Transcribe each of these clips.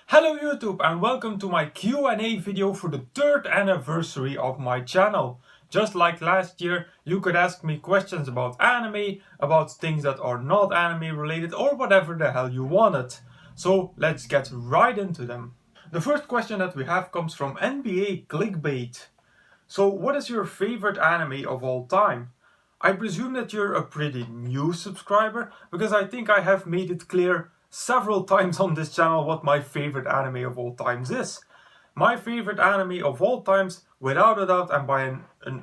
Hello YouTube and welcome to my Q&A video for the 3rd anniversary of my channel. Just like last year, you could ask me questions about anime, about things that are not anime related or whatever the hell you wanted. So let's get right into them. The first question that we have comes from NBA Clickbait. So what is your favorite anime of all time? I presume that you're a pretty new subscriber because I think I have made it clear several times on this channel what my favorite anime of all times is. My favorite anime of all times, without a doubt and by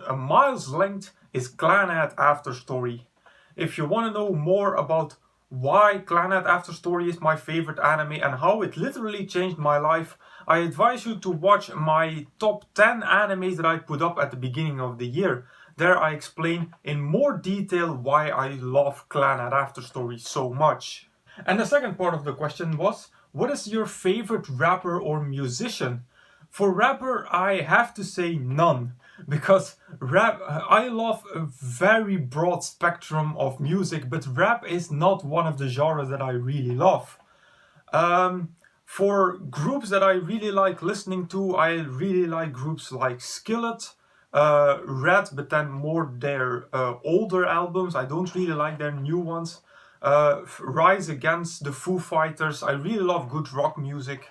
a mile's length, is Clannad After Story. If you want to know more about why Clannad After Story is my favorite anime and how it literally changed my life, I advise you to watch my top 10 animes that I put up at the beginning of the year. There I explain in more detail why I love Clannad After Story so much. And the second part of the question was, what is your favorite rapper or musician? For rapper, I have to say none, because I love a very broad spectrum of music, but rap is not one of the genres that I really love. For groups that I really like listening to, I really like groups like Skillet, Red, but then more their older albums. I don't really like their new ones. Rise Against, the Foo Fighters. I really love good rock music.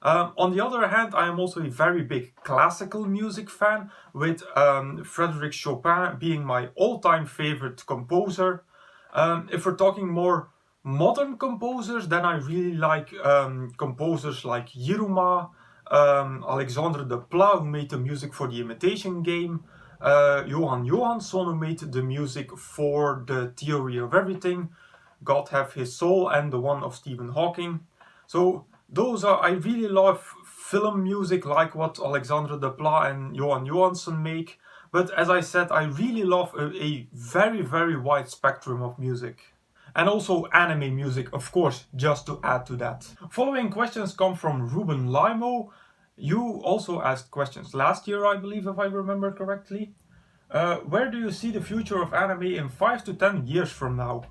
On the other hand, I am also a very big classical music fan, with Frédéric Chopin being my all-time favorite composer. If we're talking more modern composers, then I really like composers like Yiruma, Alexandre Desplat, who made the music for The Imitation Game, Johan Johansson, who made the music for The Theory of Everything, God Have His Soul, and the one of Stephen Hawking. So those are, I really love film music like what Alexandre Desplat and Johan Johansson make. But as I said, I really love a very wide spectrum of music. And also anime music, of course, just to add to that. Following questions come from Ruben Limo. You also asked questions last year, I believe, if I remember correctly. Where do you see the future of anime in 5 to 10 years from now?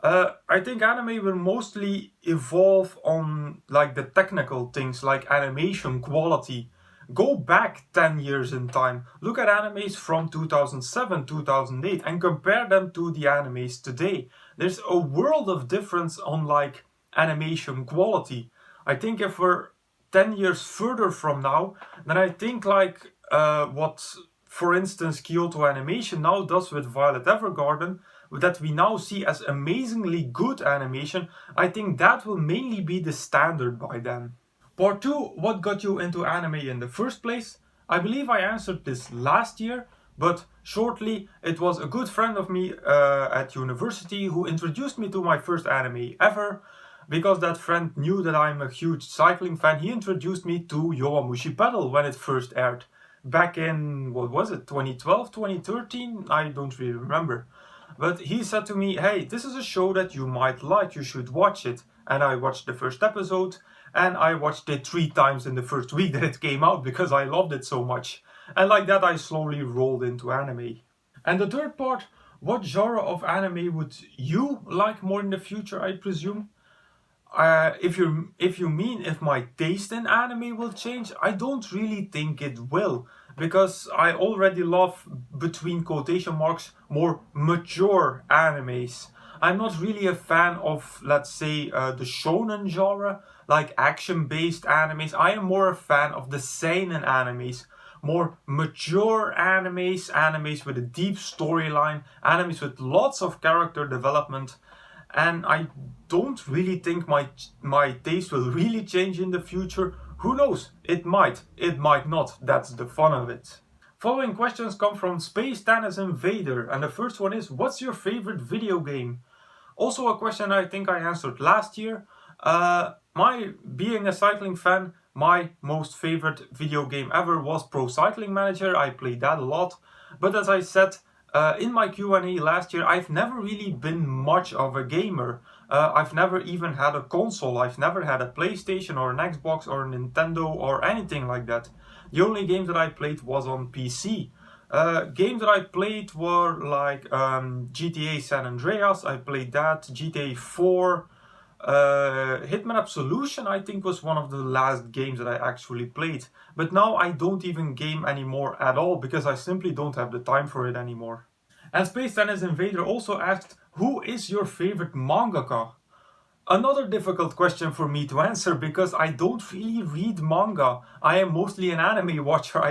I think anime will mostly evolve on like the technical things like animation quality. Go back 10 years in time, look at animes from 2007, 2008 and compare them to the animes today. There's a world of difference on like animation quality. I think if we're 10 years further from now, then I think like what for instance Kyoto Animation now does with Violet Evergarden, that we now see as amazingly good animation, I think that will mainly be the standard by then. Part 2, what got you into anime in the first place? I believe I answered this last year, but shortly, it was a good friend of me at university who introduced me to my first anime ever. Because that friend knew that I'm a huge cycling fan, he introduced me to Yowamushi Pedal when it first aired. Back in, what was it, 2012, 2013? I don't really remember. But he said to me, hey, this is a show that you might like, you should watch it. And I watched the first episode, and I watched it 3 times in the first week that it came out because I loved it so much. And like that I slowly rolled into anime. And the third part, what genre of anime would you like more in the future, I presume? If you mean if my taste in anime will change, I don't really think it will, because I already love, between quotation marks, more mature animes. I'm not really a fan of, let's say, the shonen genre, like action-based animes. I am more a fan of the seinen animes, more mature animes, animes with a deep storyline, animes with lots of character development. And I don't really think my taste will really change in the future. Who knows? It might not. That's the fun of it. Following questions come from Space Tennis Invader, and the first one is, what's your favorite video game? Also a question I think I answered last year. Being a cycling fan, my most favorite video game ever was Pro Cycling Manager. I played that a lot. But as I said, in my Q&A last year, I've never really been much of a gamer. I've never even had a console. I've never had a PlayStation or an Xbox or a Nintendo or anything like that. The only game that I played was on PC. Games that I played were like GTA San Andreas, I played that, GTA 4, Hitman Absolution, I think, was one of the last games that I actually played. But now I don't even game anymore at all because I simply don't have the time for it anymore. And Space Tennis Invader also asked, who is your favorite mangaka? Another difficult question for me to answer because I don't really read manga. I am mostly an anime watcher.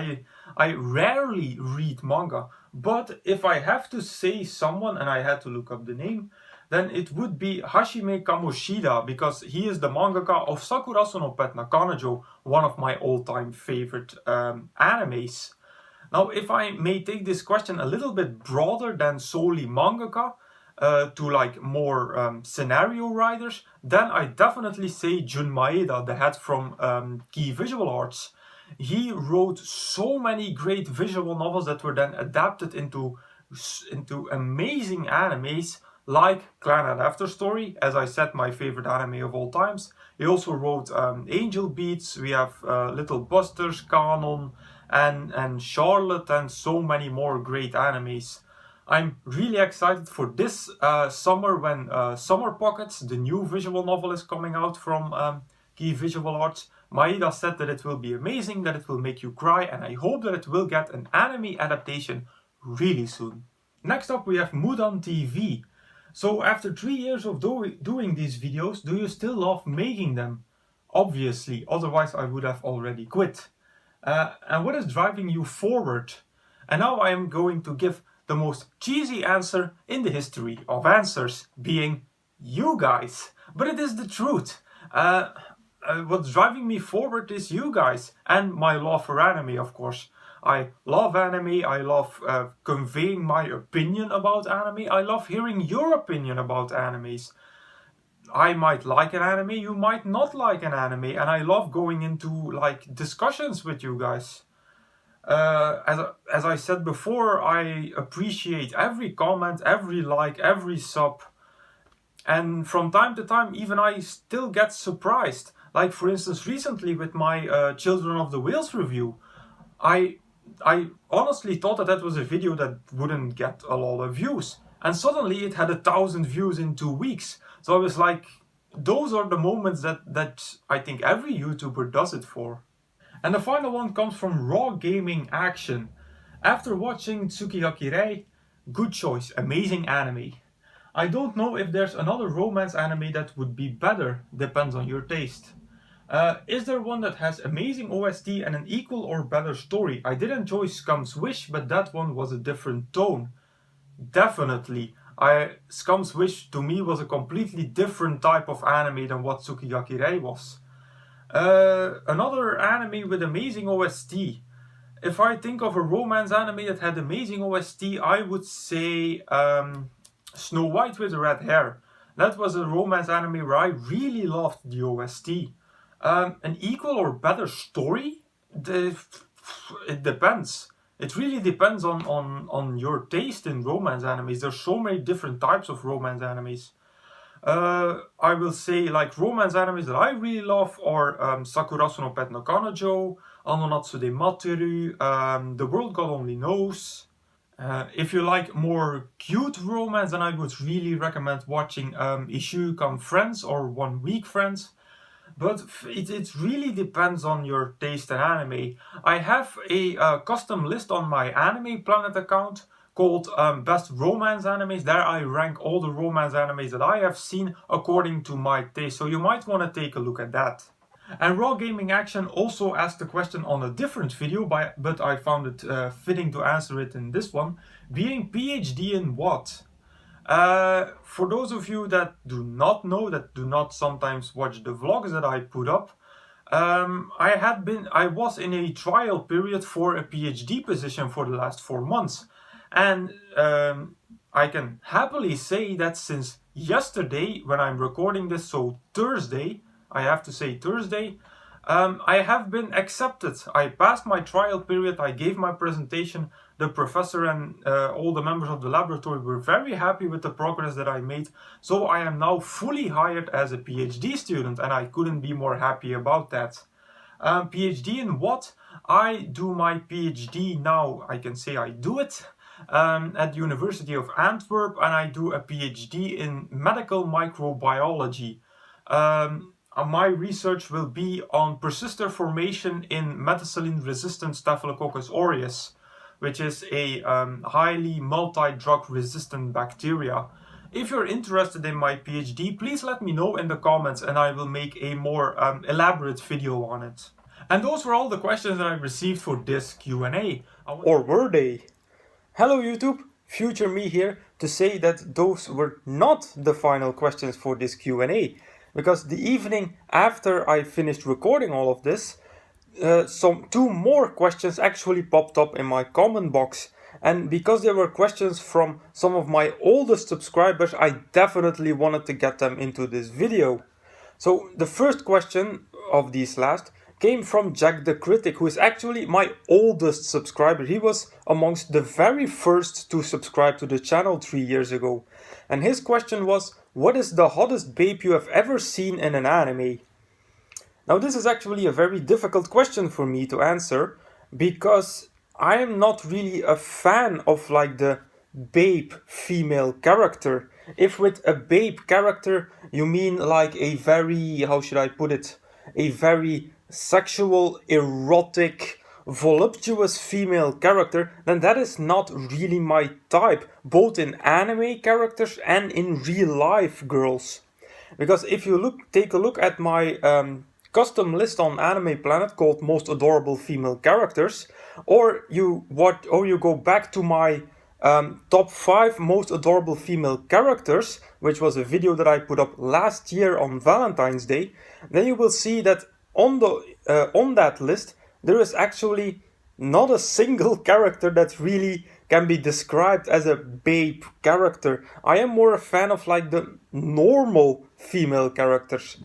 I rarely read manga. But if I have to say someone, and I had to look up the name, then it would be Hashime Kamoshida because he is the mangaka of Sakurasu no Pet Nakanojo, one of my all-time favorite animes. Now, if I may take this question a little bit broader than solely mangaka, to like more scenario writers, then I definitely say Jun Maeda, the head from Key Visual Arts. He wrote so many great visual novels that were then adapted into amazing animes like Clan and After Story, as I said, my favorite anime of all times. He also wrote Angel Beats, we have Little Busters, Kanon, and Charlotte, and so many more great animes. I'm really excited for this summer when Summer Pockets, the new visual novel, is coming out from Key Visual Arts. Maeda said that it will be amazing, that it will make you cry, and I hope that it will get an anime adaptation really soon. Next up we have Mudan TV. So after 3 years of doing these videos, do you still love making them? Obviously, otherwise I would have already quit. And what is driving you forward? And now I am going to give the most cheesy answer in the history of answers, being you guys. But it is the truth. What's driving me forward is you guys and my love for anime, of course. I love anime, I love conveying my opinion about anime, I love hearing your opinion about animes. I might like an anime, you might not like an anime, and I love going into like discussions with you guys. As I said before, I appreciate every comment, every like, every sub. And from time to time, even I still get surprised. Like for instance, recently with my Children of the Whales review, I honestly thought that was a video that wouldn't get a lot of views. And suddenly it had 1,000 views in 2 weeks. So I was like, those are the moments that I think every YouTuber does it for. And the final one comes from Raw Gaming Action. After watching Tsukigaki Rei, good choice, amazing anime. I don't know if there's another romance anime that would be better, depends on your taste. Is there one that has amazing OST and an equal or better story? I did enjoy Scum's Wish, but that one was a different tone. Definitely. Scum's Wish to me was a completely different type of anime than what Tsukigaki Rei was. Another anime with amazing OST. If I think of a romance anime that had amazing OST, I would say Snow White with the Red Hair. That was a romance anime where I really loved the OST. An equal or better story? It depends. It really depends on your taste in romance animes. There's so many different types of romance animes. I will say like romance animes that I really love are Sakurasu no Pet Nakanojo, Anonatsu Materu, The World God Only Knows. If you like more cute romance, then I would really recommend watching Ishukan Friends or 1 Week Friends. But it really depends on your taste in anime. I have a custom list on my Anime Planet account called Best Romance Animes. There I rank all the romance animes that I have seen according to my taste. So you might want to take a look at that. And Raw Gaming Action also asked the question on a different video, but I found it fitting to answer it in this one. Being PhD in what? For those of you that do not know, that do not sometimes watch the vlogs that I put up, I was in a trial period for a PhD position for the last 4 months. And I can happily say that since yesterday, when I'm recording this, so Thursday, I have to say Thursday, I have been accepted. I passed my trial period, I gave my presentation, the professor and all the members of the laboratory were very happy with the progress that I made. So I am now fully hired as a PhD student and I couldn't be more happy about that. PhD in what? I do my PhD now, I can say I do it, at the University of Antwerp, and I do a PhD in medical microbiology. My research will be on persister formation in methicillin-resistant Staphylococcus aureus, which is a highly multi-drug resistant bacteria. If you're interested in my PhD, please let me know in the comments and I will make a more elaborate video on it. And those were all the questions that I received for this Q&A. Or were they? Hello YouTube, future me here to say that those were not the final questions for this Q&A, because the evening after I finished recording all of this, two more questions actually popped up in my comment box. And because they were questions from some of my oldest subscribers, I definitely wanted to get them into this video. So the first question of these last came from Jack the Critic, who is actually my oldest subscriber. He was amongst the very first to subscribe to the channel 3 years ago. And his question was, what is the hottest babe you have ever seen in an anime? Now this is actually a very difficult question for me to answer, because I am not really a fan of like the babe female character. If with a babe character you mean like a very, how should I put it, a very sexual, erotic, voluptuous female character, then that is not really my type, both in anime characters and in real life girls. Because if you take a look at my custom list on Anime Planet called Most Adorable Female Characters, or you go back to my top 5 most adorable female characters, which was a video that I put up last year on Valentine's Day, then you will see that on that list there is actually not a single character that really can be described as a babe character. I am more a fan of like the normal female characters.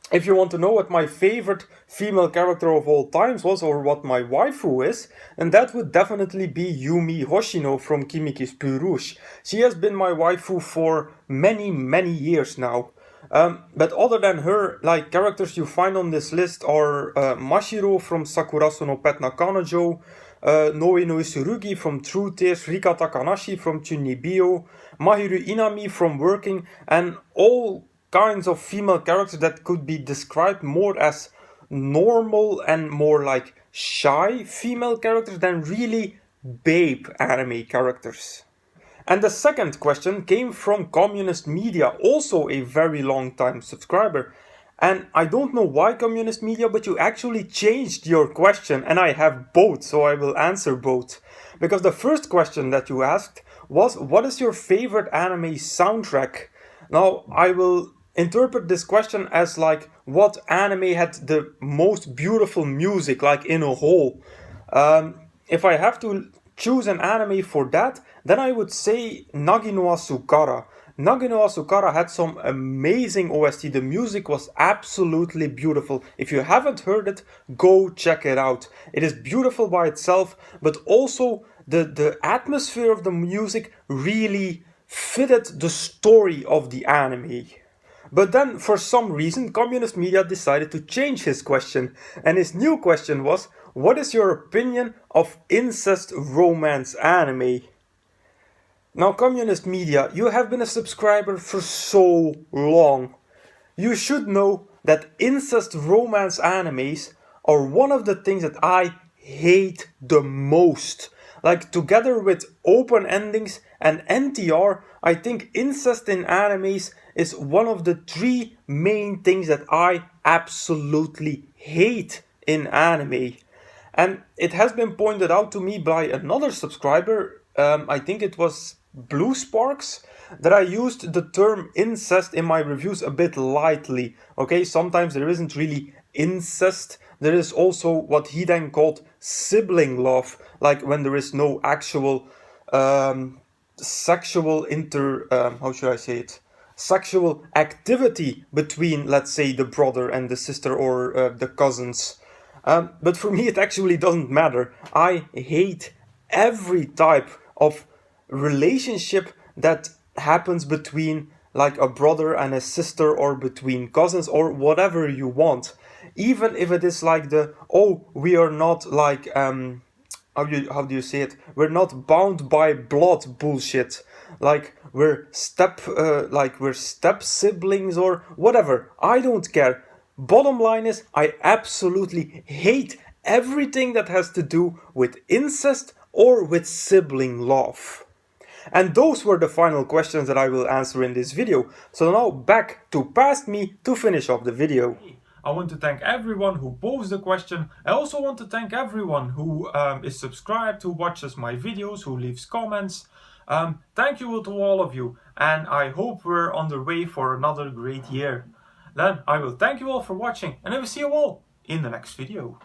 If you want to know what my favorite female character of all times was, or what my waifu is, then that would definitely be Yumi Hoshino from Kimiki's Pure Rouge. She has been my waifu for many, many years now. But other than her, like characters you find on this list are Mashiro from Sakurasu no Pet na Kanojo, Noe no Isurugi from True Tears, Rika Takanashi from Chunibyo, Mahiru Inami from Working, and all kinds of female characters that could be described more as normal and more like shy female characters than really babe anime characters. And the second question came from Communist Media, also a very long time subscriber. And I don't know why, Communist Media, but you actually changed your question, and I have both, so I will answer both. Because the first question that you asked was, what is your favorite anime soundtrack? Now, I will interpret this question as like, what anime had the most beautiful music, like in a whole? If I have to choose an anime for that, then I would say Nagi no Asukara. Nagi no Asukara had some amazing OST. The music was absolutely beautiful. If you haven't heard it, go check it out. It is beautiful by itself, but also the atmosphere of the music really fitted the story of the anime. But then, for some reason, Communist Media decided to change his question, and his new question was, what is your opinion of incest romance anime? Now, Communist Media, you have been a subscriber for so long. You should know that incest romance animes are one of the things that I hate the most. Like, together with open endings and NTR, I think incest in animes is one of the 3 main things that I absolutely hate in anime. And it has been pointed out to me by another subscriber, I think it was Blue Sparks, that I used the term incest in my reviews a bit lightly. Okay, sometimes there isn't really incest. There is also what he then called sibling love, like when there is no actual sexual sexual activity between, let's say, the brother and the sister, or the cousins. But for me, it actually doesn't matter. I hate every type of relationship that happens between like a brother and a sister, or between cousins, or whatever you want. Even if it is like we are not like, how do you say it? We're not bound by blood bullshit. like we're step siblings or whatever. I don't care. Bottom line is, I absolutely hate everything that has to do with incest or with sibling love. And those were the final questions that I will answer in this video. So now back to past me to finish off the video. I want to thank everyone who posed the question. I also want to thank everyone who is subscribed, who watches my videos, who leaves comments. Thank you to all of you, and I hope we're on the way for another great year. Then I will thank you all for watching, and I will see you all in the next video.